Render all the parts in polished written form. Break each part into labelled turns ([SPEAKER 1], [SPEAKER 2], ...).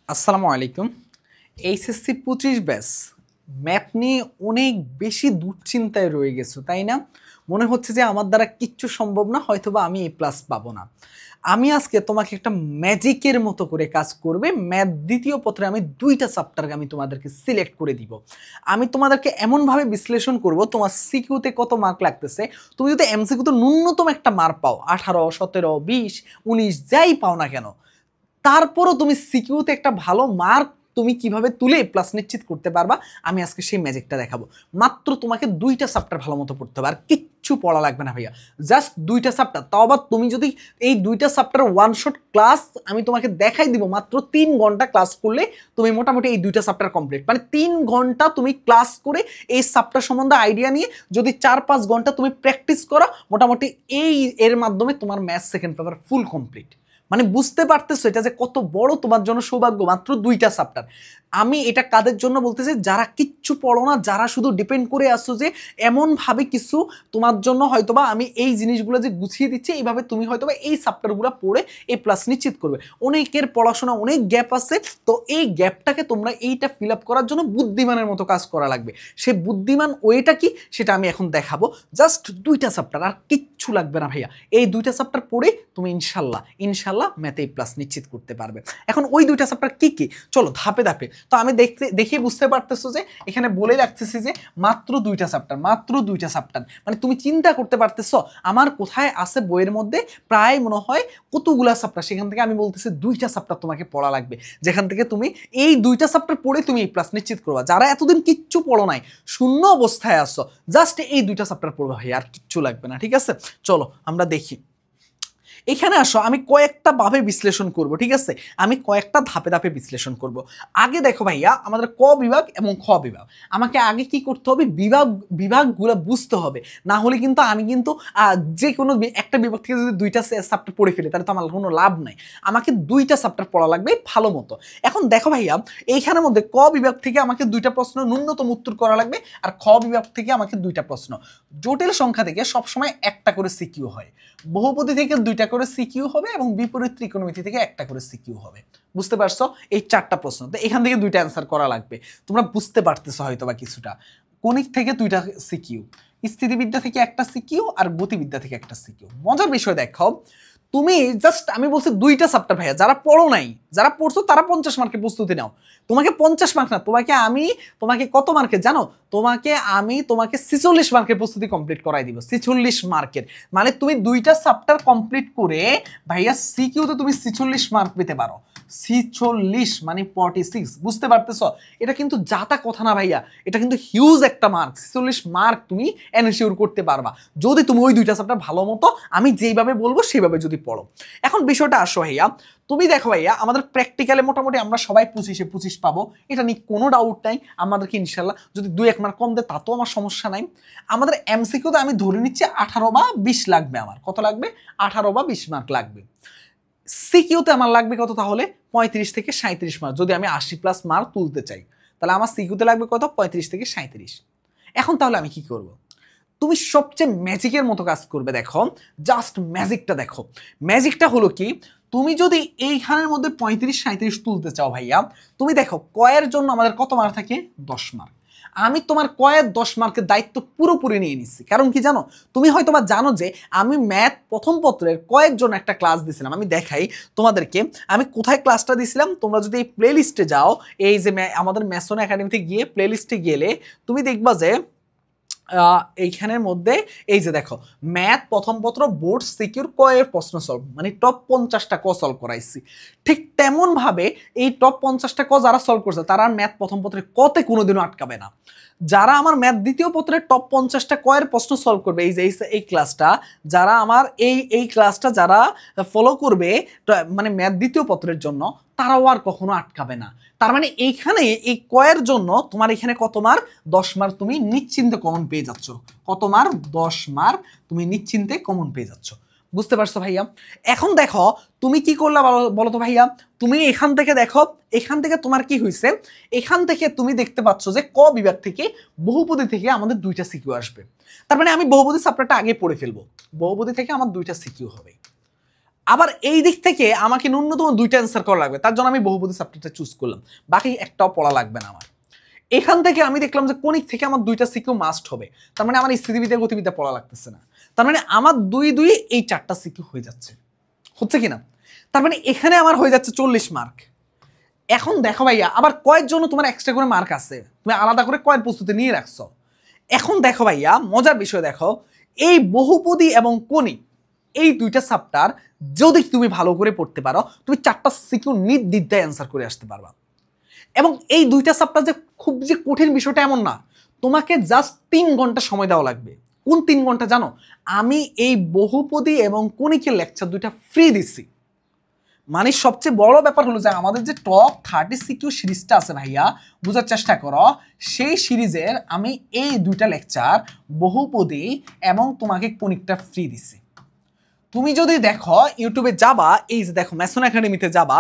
[SPEAKER 1] আসসালামু আলাইকুম। HSC 25 batch math নিয়ে অনেক বেশি দুশ্চিন্তায় রয়ে গেছো, তাই না? মনে হচ্ছে যে আমার দ্বারা কিচ্ছু সম্ভব না, হয়তোবা আমি এ প্লাস পাবো না। আমি আজকে তোমাকে একটা ম্যাজিকের মতো করে কাজ করবে। ম্যাথ দ্বিতীয় পত্রে আমি 2টা চ্যাপ্টার আমি তোমাদেরকে সিলেক্ট করে দিব। আমি তোমাদেরকে এমনভাবে বিশ্লেষণ করব, তোমার সিকিউতে কত মার্ক লাগতেছে। তুমি যদি এমসিকিউতে ন্যূনতম একটা মার্ক পাও, 18, 17, 20, 19 যাই পাও না কেন, তারপরও তুমি সিকিউতে একটা ভালো মার্ক তুমি কিভাবে তুলে প্লাস নিশ্চিত করতে পারবা, আমি আজকে সেই ম্যাজিকটা দেখাবো। মাত্র তোমাকে 2টা চ্যাপ্টার ভালো মতো পড়তে হবে, আর কিচ্ছু পড়া লাগবে না ভাইয়া। জাস্ট 2টা চ্যাপ্টার, তাও আবার তুমি যদি এই 2টা চ্যাপ্টার ওয়ান শট ক্লাস আমি তোমাকে দেখাই দিব, মাত্র 3 ঘন্টা ক্লাস করলে তুমি মোটামুটি এই 2টা চ্যাপ্টার কমপ্লিট। মানে 3 ঘন্টা তুমি ক্লাস করে এই চ্যাপ্টার সম্বন্ধে আইডিয়া নিয়ে যদি 4-5 ঘন্টা তুমি প্র্যাকটিস করো, মোটামুটি এর মাধ্যমে তোমার math second paper full complete. মানে বুঝতে পারতেছো এটা যে কত বড় তোমার জন্য সৌভাগ্য, মাত্র 2টা চ্যাপ্টার। আমি এটা কাদের জন্য বলতেছি, যারা কিচ্ছু পড়ো না, যারা শুধু ডিপেন্ড করে আসছো যে এমনভাবে কিছু তোমার জন্য হয়তোবা আমি এই জিনিসগুলো যে গুছিয়ে দিচ্ছি, এইভাবে তুমি হয়তোবা এই চ্যাপ্টারগুলো পড়ে এই প্লাস নিশ্চিত করবে। অনেকের পড়াশোনা অনেক গ্যাপ আছে, তো এই গ্যাপটাকে তোমরা এইটা ফিল আপ করার জন্য বুদ্ধিমানের মতো কাজ করা লাগবে। সেই বুদ্ধিমান ওয়েটা কি সেটা আমি এখন দেখাবো। জাস্ট 2টা চ্যাপ্টার, আর কিচ্ছু লাগবে না ভাইয়া। এই 2টা চ্যাপ্টার পড়ে তুমি ইনশাল্লাহ ম্যাথে প্লাস নিশ্চিত করতে পারবে। এখন ওই 2টা চ্যাপ্টার কি কি, চলো ধাপে ধাপে। তো আমি দেখে বুঝতে পারতেছো যে এখানে বলে রাখতেছি যে মাত্র 2টা চ্যাপ্টার, মাত্র 2টা চ্যাপ্টার। মানে তুমি চিন্তা করতে পারতেছো আমার কোথায় আছে বইয়ের মধ্যে প্রায় মনে হয় কতগুলা চ্যাপ্টার, সেখান থেকে আমি বলতেছি 2টা চ্যাপ্টার তোমাকে পড়া লাগবে, যেখান থেকে তুমি এই 2টা চ্যাপ্টার পড়ে তুমি এই প্লাস নিশ্চিত করবা। যারা এতদিন কিচ্ছু পড়ো নাই, শূন্য অবস্থায় আসছো, জাস্ট এই 2টা চ্যাপ্টার পড়বা ভাই, আর কিচ্ছু লাগবে না। ঠিক আছে, চলো আমরা দেখি। এখানে আসো, আমি কয়েকটা ভাবে বিশ্লেষণ করব, ঠিক আছে? আমি কয়েকটা ধাপে ধাপে বিশ্লেষণ করব। আগে দেখো ভাইয়া, আমাদের ক বিভাগ এবং খ বিভাগ, আমাকে আগে কি করতে হবে, বিভাগগুলো বুঝতে হবে। না হলে কিন্তু আমি কিন্তু যে কোনো একটা বিভাগ থেকে যদি 2টা চ্যাপ্টার পড়ে ফেলি, তাহলে তো আমার কোনো লাভ নাই। আমাকে 2টা চ্যাপ্টার পড়া লাগবে ভালো মতো। এখন দেখো ভাইয়া, এইখানের মধ্যে ক বিভাগ থেকে আমাকে 2টা প্রশ্ন ন্যূনতম উত্তর করা লাগবে, আর খ বিভাগ থেকে আমাকে 2টা প্রশ্ন। জটিল সংখ্যা থেকে সবসময় একটা করে সিকিউ হয়, বহুপদী থেকে 2টা করে সিকিউ হবে, এবং বিপরীত ত্রিকোণমিতি থেকে একটা করে সিকিউ হবে। বুঝতে পারছো? এই 4টা প্রশ্ন, তো এখান থেকে 2টা অ্যান্সার করা লাগবে। তোমরা বুঝতে পারতেছো হয়তো বা কিছুটা। কণিক থেকে 2টা সিকিউ, স্থিতিবিদ্যা থেকে একটা সিকিউ, আর গতিবিদ্যা থেকে একটা সিকিউ। মজার বিষয় দেখো, তুমি জাস্ট আমি বলছি 2টা চ্যাপ্টার ভাইয়া, যারা পড়ো নাই, যারা পড়ছো তারা 50 মার্কের প্রস্তুতি নাও। তোমাকে 50 মার্ক না, তোমাকে কত মার্কের জানো, তোমাকে 46 মার্কের প্রস্তুতি কমপ্লিট করাই দিব, 46 মার্কের। মানে তুমি 2টা চ্যাপ্টার কমপ্লিট করে ভাইয়া সিকিউতে তুমি 46 মার্ক পেতে পারো। 46 মানে 46, বুঝতে পারতেছো? এটা কিন্তু যাতা কথা না ভাইয়া, এটা কিন্তু হিউজ একটা মার্ক। 46 মার্ক তুমি এনশিওর করতে পারবা যদি তুমি ওই 2টা চ্যাপ্টার ভালো মতো আমি যেইভাবে বলবো সেইভাবে যদি পড়ো। এখন বিষয়টা আসো ভাইয়া, তুমি দেখো ভাইয়া, আমাদের প্র্যাকটিক্যালে মোটামুটি আমরা সবাই 25-এ 25 পাবো, এটা নিয়ে কোনো ডাউট নাই। আমাদেরকে ইনশাল্লাহ যদি 2-1 মার্ক কম দেয় তাতেও আমার সমস্যা নাই। আমাদের এমসিকিউতে আমি ধরে নিচ্ছি 18 বা 20 লাগবে। আমার কত লাগবে? 18 বা 20 মার্ক লাগবে। সিকিউতে আমার লাগবে কত তাহলে? 35 থেকে 37 মার্ক। যদি আমি 80+ মার্ক তুলতে চাই, তাহলে আমার সিকিউতে লাগবে কত? 35 থেকে 37। এখন তাহলে আমি কি করব? তুমি সবচেয়ে ম্যাজিকের মতো কাজ করবে। দেখো, জাস্ট ম্যাজিকটা দেখো। ম্যাজিকটা হলো কি, তুমি যদি এইখানের মধ্যে 35-37 তুলতে চাও ভাইয়া, তুমি দেখো কয়ের জন্য আমাদের কত মার্ক থাকে? 10 মার্ক। আমি তোমার কয়ের 10 মার্কের দায়িত্ব পুরোপুরি নিয়ে নিচ্ছি। কারণ কি জানো, তুমি হয়তো বা জানো যে আমি ম্যাথ প্রথম পত্রের কয়ের জন্য একটা ক্লাস দিয়েছিলাম। আমি দেখাই তোমাদেরকে আমি কোথায় ক্লাসটা দিয়েছিলাম। তোমরা যদি এই প্লে লিস্টে যাও, এই যে আমাদের ম্যাসন একাডেমিতে গিয়ে প্লে লিস্টে গেলে তুমি দেখবা যে এইখানের মধ্যে এই যে দেখো, ম্যাথ প্রথম পত্র বোর্ড সিকিউর ক এর প্রশ্ন সলভ, মানে টপ 50টা ক সলভ করাইছি। ঠিক তেমন ভাবে এই টপ 50টা ক যারা সলভ করছে তারা ম্যাথ প্রথম পত্রে কতে কোনোদিনও আটকাবে না। যারা আমার ম্যাথ দ্বিতীয় পত্রের টপ 50টা ক এর প্রশ্ন সলভ করবে, এই যে এই ক্লাসটা, যারা আমার এই ক্লাসটা যারা ফলো করবে, মানে ম্যাথ দ্বিতীয় পত্রের জন্য, তারাও আর কখনো আটকাবে না। তার মানে এইখানে এই কয়ের জন্য তোমার এখানে কত মার্ক? 10 মার্ক তুমি নিশ্চিন্তে কমন পেয়ে যাচ্ছ। কত মার্ক? 10 মার্ক তুমি নিশ্চিন্তে কমন পেয়ে যাচ্ছ। বুঝতে পারছো ভাইয়া? এখন দেখো তুমি কি করলা বলো তো ভাইয়া। তুমি এখান থেকে দেখো, এখান থেকে তোমার কি হয়েছে, এখান থেকে তুমি দেখতে পাচ্ছ যে ক বিভাগ থেকে বহুপদী থেকে আমাদের 2টা সিকিউ আসবে। তার মানে আমি বহুপদী চ্যাপ্টারটা আগে পড়ে ফেলবো। বহুপদী থেকে আমার 2টা সিকিউ হবে। আবার এই দিক থেকে আমাকে ন্যূনতম 2টা অ্যান্সার করা লাগবে, তার জন্য আমি বহুপদী চ্যাপ্টারটা চুজ করলাম, বাকি একটাও পড়া লাগবে না আমার। এখান থেকে আমি দেখলাম যে কণিক থেকে আমার 2টা সিকিউ মাস্ট হবে, তার মানে আমার স্থিতিবিদ্যা গতিবিদ্যা পড়া লাগতেছে না, তার মানে আমার 2 এই 4টা সিকিউ হয়ে যাচ্ছে, হচ্ছে কিনা? তার মানে এখানে আমার হয়ে যাচ্ছে 40 মার্ক। এখন দেখো ভাইয়া, আবার কয়ের জন্য তোমার এক্সট্রা করে মার্ক আছে, তুমি আলাদা করে কয়ের প্রস্তুতি নিয়ে রাখছো। এখন দেখো ভাইয়া, মজার বিষয় দেখো, এই বহুপদী এবং কণিক এই 2টা চ্যাপ্টার যদি তুমি ভালো করে পড়তে পারো, তুমি 4টা সিকিউ নির্দ্বিধায় অ্যান্সার করে আসতে পারবা। এবং এই 2টা চ্যাপ্টার যে খুব যে কঠিন বিষয়টা এমন না, তোমাকে জাস্ট 3 ঘন্টা সময় দেওয়া লাগবে। কোন 3 ঘন্টা জানো? আমি এই বহুপদী এবং কণিকের লেকচার 2টা ফ্রি দিচ্ছি। মানে সবচেয়ে বড় ব্যাপার হলো যে আমাদের যে টপ 30 সিকিউ সিরিজটা আছে ভাইয়া, বোঝার চেষ্টা করো, সেই সিরিজের আমি এই 2টা লেকচার বহুপদী এবং তোমাকে কণিকটা ফ্রি দিচ্ছি। তুমি যদি দেখো ইউটিউবে যাবা, এই যে দেখো ম্যাসন একাডেমিতে যাবা,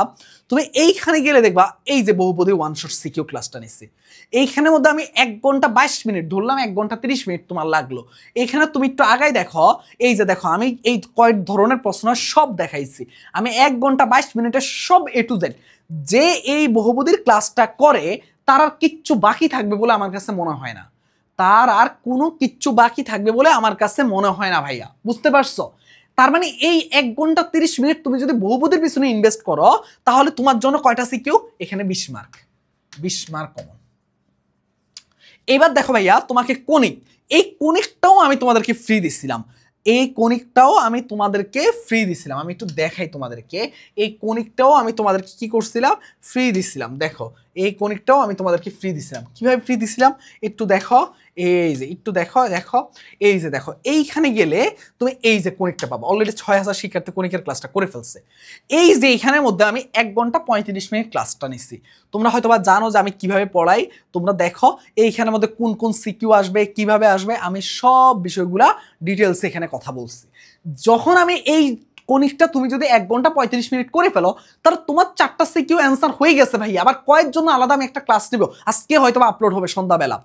[SPEAKER 1] তুমি এইখানে গেলে দেখবা এই যে বহুপদী ওয়ান শট সিকিউ ক্লাসটা নিচ্ছি। এইখানের মধ্যে আমি 1 ঘন্টা 22 মিনিট ধরলাম, 1 ঘন্টা 30 মিনিট তোমার লাগলো। এইখানে তুমি একটু আগাই দেখো, এই যে দেখো আমি এই কয়েক ধরনের প্রশ্ন সব দেখাইছি, আমি 1 ঘন্টা 22 মিনিটের সব এ টু জেড। যে এই বহুপদীর ক্লাসটা করে তার আর কিচ্ছু বাকি থাকবে বলে আমার কাছে মনে হয় না, তার আর কোনো কিচ্ছু বাকি থাকবে বলে আমার কাছে মনে হয় না ভাইয়া, বুঝতে পারছো? তার মানে এই 1 ঘন্টা 30 মিনিট তুমি যদি বহুপদীর পিছনে ইনভেস্ট করো, তাহলে তোমার জন্য কয়টা সিকিউ? এখানে 20 মার্ক, 20 মার্ক কমন। এবার দেখো ভাইয়া, তোমাকে কণিক, এই কণিকটাও আমি তোমাদেরকে ফ্রি দিছিলাম, এই কণিকটাও আমি তোমাদেরকে ফ্রি দিছিলাম। আমি একটু দেখাই তোমাদেরকে, এই কণিকটাও আমি তোমাদেরকে কি করছিলাম? ফ্রি দিছিলাম। দেখো এই কণিকটাও আমি তোমাদেরকে ফ্রি দিছিলাম। কিভাবে ফ্রি দিছিলাম একটু দেখো, এই যে একটু দেখো, দেখো এই যে দেখো, এইখানে গেলে তুমি এই যে কণিকটা পাবো। অলরেডি 6000 শিক্ষার্থী কণিকের ক্লাসটা করে ফেলছে। এই যে এইখানের মধ্যে আমি 1 ঘন্টা 35 মিনিট ক্লাসটা নিচ্ছি। তোমরা হয়তোবা জানো যে আমি কিভাবে পড়াই, তোমরা দেখো এইখানের মধ্যে কোন কোন সিকিউ আসবে, কিভাবে আসবে, আমি সব বিষয়গুলা ডিটেলস এখানে কথা বলছি। যখন আমি এই কণিকটা তুমি যদি 1 ঘন্টা 35 মিনিট করে ফেলো, তাহলে তোমার 4টা সিকিউ অ্যান্সার হয়ে গেছে ভাই। আবার কয়ের জন্য আলাদা আমি একটা ক্লাস নেব, আজকে হয়তো আপলোড হবে সন্ধ্যাবেলা।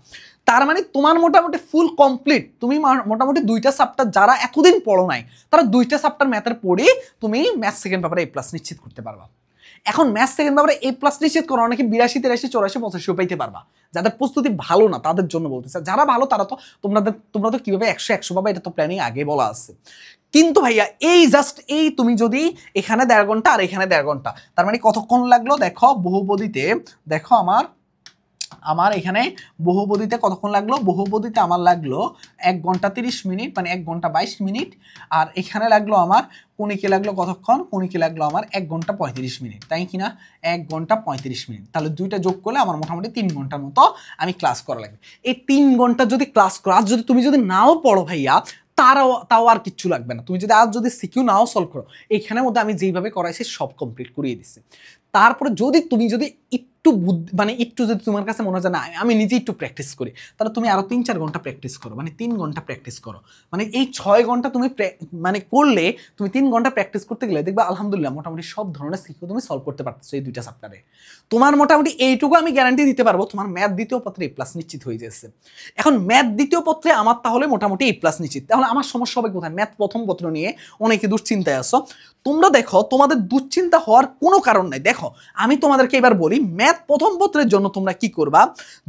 [SPEAKER 1] তার মানে তোমার মোটামুটি ফুল কমপ্লিট। তুমি মোটামুটি 2টা চ্যাপ্টার, যারা এতদিন পড়ো নাই তারা 2টা চ্যাপ্টার ম্যাথের পড়ে তুমি ম্যাথ সেকেন্ড পেপারে A+ নিশ্চিত করতে পারবা। এখন ম্যাথ সেকেন্ড পেপারে A+ নিশ্চিত করো, অনেকে 82, 83, 84, 85 পাইতে পারবা। যাদের প্রস্তুতি ভালো না তাদের জন্য বলতেছে, যারা ভালো তারা তো তোমরা তো কিভাবে 100 পাবা এটা তো প্ল্যানিং আগে বলা আছে। কিন্তু ভাইয়া এই জাস্ট এই তুমি যদি এখানে 1.5 ঘন্টা আর এখানে 1.5 ঘন্টা, তার মানে কতক্ষণ লাগলো? দেখো বহুপদীতে, দেখো আমার এখানে বহুপদীতে কতক্ষণ লাগলো? বহুপদীতে আমার লাগলো 1 ঘন্টা 30 মিনিট, মানে 1 ঘন্টা 22 মিনিট। আর এখানে লাগলো আমার কণিকে লাগলো কতক্ষণ? কণিকে লাগলো আমার 1 ঘন্টা 35 মিনিট, তাই কিনা? 1 ঘন্টা 35 মিনিট, তাহলে 2টা যোগ করলে আমার মোটামুটি 3 ঘন্টার মতো আমি ক্লাস করা লাগবে। এই 3 ঘন্টা যদি ক্লাস করো, আর যদি তুমি যদি নাও পড়ো ভাইয়া, তাও আর কিচ্ছু লাগবে না। তুমি যদি আজ যদি সিকিউ নাও সলভ করো, এইখানের মধ্যে আমি যেইভাবে করাইছি সব কমপ্লিট করিয়ে দিচ্ছি। তারপরে যদি একটু মানে একটু যদি তোমার কাছে মনে হয় না আমি নিজে একটু প্র্যাকটিস করি, তাহলে তুমি আরো 3-4 ঘন্টা প্র্যাকটিস করো, মানে 3 ঘন্টা প্র্যাকটিস করো। মানে এই 6 ঘন্টা তুমি মানে করলে, তুমি 3 ঘন্টা প্র্যাকটিস করতে গেলে দেখবা আলহামদুলিল্লাহ মোটামুটি সব ধরনের সিকিউ তুমি সলভ করতে পারতেছো এই 2টা চ্যাপ্টারে। তোমার মোটামুটি এইটুকু আমি গ্যারান্টি দিতে পারবো, তোমার ম্যাথ দ্বিতীয় পত্রে A+ নিশ্চিত হয়ে যাচ্ছে। এখন ম্যাথ দ্বিতীয় পত্রে আমার তাহলে মোটামুটি A+ নিশ্চিত। তাহলে আমার সমস্যা হবে কোথায়? ম্যাথ প্রথম পত্র নিয়ে অনেকে দুশ্চিন্তায় আছো। তোমরা দেখো, তোমাদের দুশ্চিন্তা হওয়ার কোনো কারণ নাই। দেখো আমি তোমাদেরকে এবার বলি, ম্যাথ প্রথম পত্রের জন্য তোমরা কি করবা?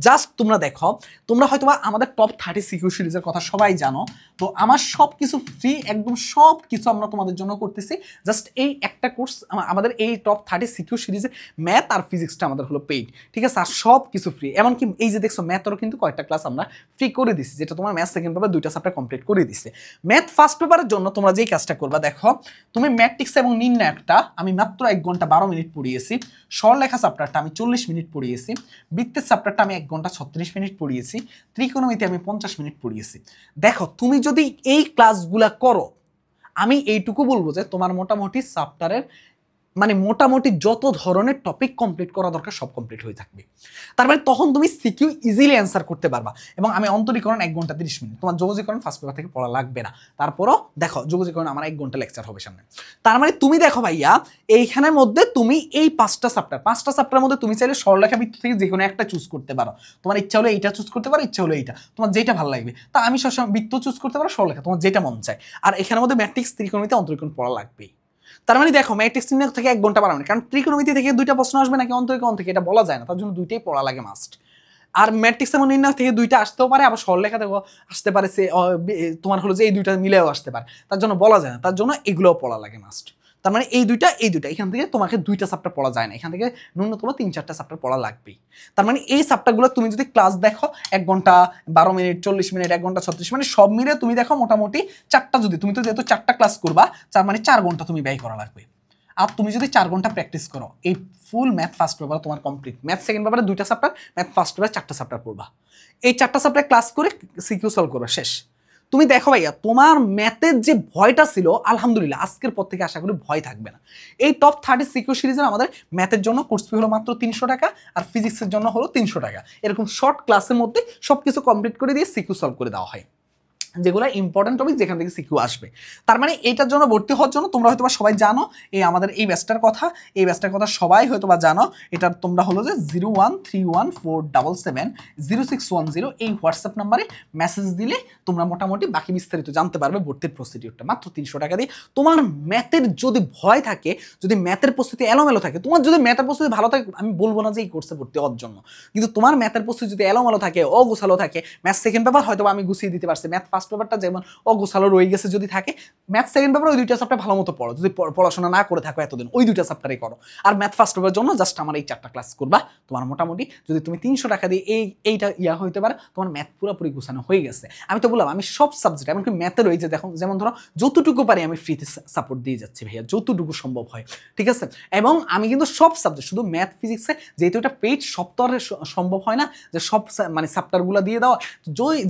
[SPEAKER 1] জাস্ট তোমরা দেখো, তোমরা হয়তোবা আমাদের টপ 30 সিকিউ সিরিজের কথা সবাই জানো, তো আমার সব কিছু ফ্রি, একদম সব কিছু আমরা তোমাদের জন্য করতেছি। জাস্ট এই একটা কোর্স, আমাদের এই টপ 30 সিকিউ সিরিজে ম্যাথ আর ফিজিক্সটা আমাদের হলো পেইড, ঠিক আছে? আর সব কিছু ফ্রি। এমনকি এই যে দেখছো ম্যাথেরও কিন্তু কয়েকটা ক্লাস আমরা ফ্রি করে দিচ্ছি, যেটা তোমার ম্যাথ সেকেন্ড পেপার 2টা চ্যাপ্টার কমপ্লিট করে দিচ্ছে। ম্যাথ ফার্স্ট পেপারের জন্য তোমরা যেই কাজটা করবা, দেখো তুমি ম্যাট্রিক্স এবং নির্ণায়কটা আমি মাত্র 1 ঘন্টা 12 মিনিট পড়িয়েছি, সরলরেখা চ্যাপ্টারটা আমি 40 মিনিট পড়িয়েছি, বৃত্তের চ্যাপ্টারটা আমি 1 ঘন্টা 36 মিনিট পড়িয়েছি, ত্রিকোণমিতি আমি 50 মিনিট পড়িয়েছি। দেখো তুমি যদি এই ক্লাসগুলা করো, আমি এইটুকু বলবো যে তোমার মোটামুটি চ্যাপ্টারের মানে মোটামুটি যত ধরনের টপিক কমপ্লিট করা দরকার সব কমপ্লিট হয়ে থাকবে। তার মানে তখন তুমি সিকিউ ইজিলি অ্যান্সার করতে পারবা। এবং আমি অন্তরীকরণ 1 ঘন্টা 30 মিনিট, তোমার যোগজীকরণ ফার্স্ট পেপার থেকে পড়া লাগবে না। তারপরও দেখো যোগজীকরণ আমার 1 ঘন্টা লেকচার হবে সামনে। তার মানে তুমি দেখো ভাইয়া, এইখানের মধ্যে তুমি এই 5টা চ্যাপ্টারের মধ্যে তুমি চাইলে সরলরেখা বৃত্ত থেকে যে কোনো একটা চুজ করতে পারো। তোমার ইচ্ছা হলে এইটা চুজ করতে পারো, ইচ্ছা হলে এইটা, তোমার যেটা ভালো লাগবে। তা আমি সবসময় বৃত্ত চুজ করতে পারো, সরলরেখা তোমার যেটা মন চায়। আর এখানের মধ্যে ম্যাট্রিক্স, ত্রিকোণমিতি, অন্তরীকরণ পড়া লাগবেই। তার মানে দেখো ম্যাট্রিক্স নির্ণয় থেকে 1 ঘন্টা বাড়ানো, কারণ ত্রিকোণমিতি থেকে 2টা প্রশ্ন আসবে নাকি অন্তরীকরণ থেকে এটা বলা যায় না, তার জন্য 2টাই পড়া লাগে মাস্ট। আর ম্যাট্রিক্স এবং নির্ণয় থেকে 2টা আসতেও পারে, আবার সরলরেখা থেকে আসতে পারে, তোমার হলো যে এই 2টা মিলেও আসতে পারে, তার জন্য বলা যায় না, তার জন্য এগুলোও পড়া লাগে মাস্ট। তার মানে এই দুইটা এখান থেকে তোমাকে 2টা চ্যাপ্টার পড়া যায় না, এখান থেকে ন্যূনতম 3-4টা চ্যাপ্টার পড়া লাগবেই। তার মানে এই চ্যাপ্টারগুলো তুমি যদি ক্লাস দেখো 1 ঘন্টা 12 মিনিট 40 মিনিট 1 ঘন্টা 36 মিনিট সব মিলে তুমি দেখো মোটামুটি 4টা, যদি তুমি তো যেহেতু 4টা ক্লাস করবা, তার মানে 4 ঘন্টা তুমি ব্যয় করা লাগবে। আর তুমি যদি 4 ঘন্টা প্র্যাকটিস করো, এই ফুল ম্যাথ ফার্স্ট পেপার তোমার কমপ্লিট। ম্যাথ সেকেন্ড পেপারে 2টা চ্যাপ্টার, ম্যাথ ফার্স্ট পেপারে 4টা চ্যাপ্টার পড়বা। এই 4টা চ্যাপ্টার ক্লাস করে সিকিউ সলভ করবা, শেষ। তুমি দেখো ভাইয়া, তোমার ম্যাথের যে ভয়টা ছিল আলহামদুলিল্লাহ আজকের পর থেকে আশা করি ভয় থাকবে না। এই টপ 30 সিকিউ সিরিজের আমাদের ম্যাথের জন্য কোর্স ফি হলো মাত্র 300 টাকা, আর ফিজিক্সের জন্য হলো 300 টাকা। এরকম শর্ট ক্লাসের মধ্যে সবকিছু কমপ্লিট করে দিয়ে সিকিউ সলভ করে দেওয়া হয়, যেগুলো ইম্পর্টেন্ট টপিক যেখান থেকে সিকিউ আসবে। তার মানে এইটার জন্য ভর্তি হওয়ার জন্য তোমরা হয়তো সবাই জানো এই আমাদের এই ব্যাচটার কথা, এই ব্যাচটার কথা সবাই হয়তো জানো। এটার তোমরা হলো যে 013147700610 এই হোয়াটসঅ্যাপ নাম্বারে মেসেজ দিলে তোমরা মোটামুটি বাকি বিস্তারিত জানতে পারবে ভর্তির প্রসিডিউরটা মাত্র 300 টাকা দিয়ে। তোমার ম্যাথের যদি ভয় থাকে, যদি ম্যাথের প্রস্তুতি এলোমেলো থাকে, তোমার যদি ম্যাথের প্রস্তুতি ভালো থাকে, আমি বলবো না যে এই কোর্সে ভর্তি হওয়ার জন্য, কিন্তু তোমার ম্যাথের প্রস্তুতি যদি এলোমেলো থাকে, অগোছালো থাকে, ম্যাথ সেকেন্ড পেপার হয়তো আমি গুছিয়ে দিতে পারছি, ম্যাথ ফার্স্ট পেপারটা যেমন অগোছালো রয়ে গেছে যদি থাকে, ম্যাথ সেকেন্ড পেপার ওই 2টা চ্যাপ্টার ভালো মতো পড়ো, যদি পড়াশোনা না করে থাকো এতদিন ওই 2টা চ্যাপ্টারই করো। আর ম্যাথ ফার্স্ট পেপারের জন্য জাস্ট আমার এই 4টা ক্লাস করবা, তোমার মোটামুটি যদি তুমি 300 টাকা দিয়ে এইটা হইতে পারে, তোমার ম্যাথ পুরোপুরি গুছানো হয়ে গেছে। আমি তো বললাম আমি সব সাবজেক্ট এমনকি ম্যাথের ওই যে দেখো, যেমন ধরো যতটুকু পারি আমি ফ্রিতে সাপোর্ট দিয়ে যাচ্ছি ভাইয়া, যতটুকু সম্ভব হয়, ঠিক আছে। এবং আমি কিন্তু সব সাবজেক্ট, শুধু ম্যাথ ফিজিক্সে যেহেতু এটা পেইড সপ্তাহে সম্ভব হয় না যে সব মানে চ্যাপ্টারগুলো দিয়ে দেওয়া,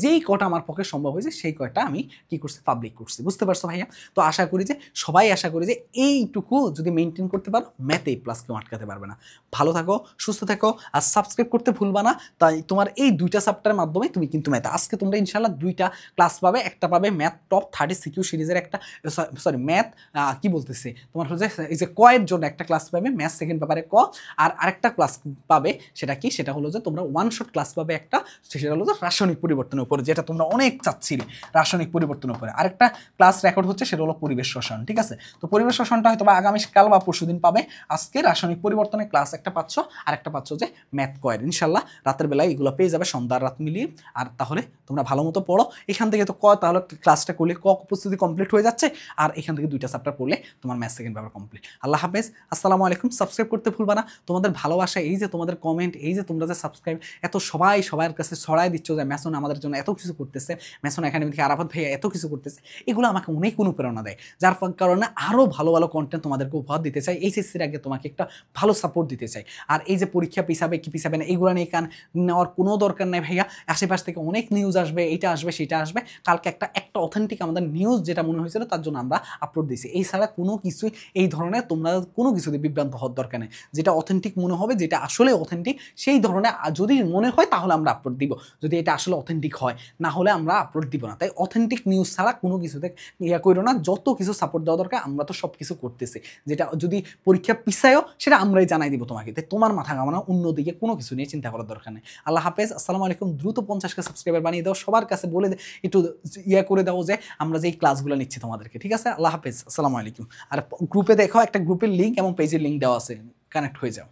[SPEAKER 1] যেই কটা আমার পক্ষে সম্ভব হয়েছে সেই কয়টা আমি কি করছি, পাবলিক করছি, বুঝতে পারছো ভাইয়া। তো আশা করি যে সবাই আশা করি যে এইটুকু যদি মেনটেন করতে পারো, ম্যাথে প্লাস কেউ আটকাতে পারবে না। ভালো থাকো, সুস্থ থাকো, আর সাবস্ক্রাইব করতে ভুলবা না। তাই তোমার এই 2টা চ্যাপ্টারের মাধ্যমে তুমি কিন্তু ম্যাথ আজকে তোমরা ইনশাল্লাহ 2টা ক্লাস পাবে। একটা পাবে ম্যাথ টপ 30 সিকিউ সিরিজের একটা, সরি ম্যাথ কি বলতেছি তোমার হচ্ছে এই যে কয়ের জন্য একটা ক্লাস পাবে, ম্যাথ সেকেন্ড পেপারে ক। আর আরেকটা ক্লাস পাবে, সেটা কি, সেটা হলো যে তোমরা ওয়ান শট ক্লাস পাবে একটা, সেটা হলো যে রাসায়নিক পরিবর্তনের উপরে, যেটা তোমরা অনেক চাচ্ছিলে রাসায়নিক পরিবর্তনের উপরে। আরেকটা ক্লাস রেকর্ড হচ্ছে, সেটা হলো পরিবেশ রসায়ন, ঠিক আছে। তো পরিবেশ রসায়নটা হয়তো বা আগামীকাল বা পরশুদিন পাবে। আজকে রাসায়নিক পরিবর্তনের ক্লাস একটা পাচ্ছ, আর একটা পাচ্ছ যে ম্যাথ কয়ের। ইনশাল্লাহ রাতের বেলায় এগুলো পেয়ে যাবে, সন্ধ্যা রাত মিলিয়ে। আর তাহলে তোমরা ভালো মতো পড়ো, এখান থেকে তো তাহলে ক্লাসটা করলে প্রস্তুতি কমপ্লিট হয়ে যাচ্ছে, আর এখান থেকে 2টা চ্যাপ্টার পড়লে তোমার ম্যাথ সেকেন্ড পেপার কমপ্লিট। আল্লাহ হাফেজ, আসসালামু আলাইকুম। সাবস্ক্রাইব করতে ভুলবা না। তোমাদের ভালোবাসা, এই যে তোমাদের কমেন্ট, এই যে তোমরা যে সাবস্ক্রাইব এত সবার কাছে ছড়াই দিচ্ছ যে ম্যাসন আমাদের জন্য এত কিছু করতেছে, ম্যাসন একাডেমি থেকে আরাফাত ভাইয়া এত কিছু করতেছে, এগুলো আমাকে অনেক অনুপ্রেরণা দেয়, যার কারণে আরও ভালো ভালো কন্টেন্ট তোমাদেরকে উপহার দিতে চাই। এইচএসসির আগে তোমাকে একটা ভালো সাপোর্ট দিতে চাই। আর এই যে পরীক্ষা পিছাবে কি পিছাবে না, এগুলো নিয়ে কান নেওয়ার কোনো দরকার নেই ভাইয়া। আশেপাশ থেকে অনেক নিউজ আসবে, এইটা আসবে সেটা আসবে। কালকে একটা অথেন্টিক আমাদের নিউজ যেটা মনে হয়েছিল তার জন্য আমরা আপলোড দিয়েছি। এই ছাড়া কোনো কিছুই এই ধরনের তোমরা কোনো কিছুতে বিভ্রান্ত হওয়ার দরকার নেই। যেটা অথেন্টিক মনে হবে, যেটা আসলে অথেন্টিক, সেই ধরনের যদি মনে হয় তাহলে আমরা আপলোড দিব, যদি এটা আসলে অথেন্টিক হয়, না হলে আমরা আপলোড দিব না। তাই অথেন্টিক নিউজ ছাড়া কোনো কিছুতে করো না। যত কিছু সাপোর্ট দেওয়া দরকার আমরা তো সব কিছু করতেছি, যেটা যদি পরীক্ষা পিছায়ও সেটা আমরাই জানাই দিব তোমাকে। তাই তোমার মাথা ঘামানো, অন্যদিকে কোনো কিছু নিয়ে চিন্তা করার দরকার নেই। আল্লাহ হাফেজ, আসসালামু আলাইকুম। দ্রুত 50কে সাবস্ক্রাইবার বানিয়ে দাও, সবার কাছে বলে একটু করে দাও যে আমরা যে এই ক্লাসগুলো নিচ্ছি তোমাদেরকে, ঠিক আছে। আল্লাহ হাফেজ, আসসালামু আলাইকুম। আর গ্রুপে দেখো, একটা গ্রুপের লিঙ্ক এবং পেজের লিঙ্ক দেওয়া আছে, কানেক্ট হয়ে যাও।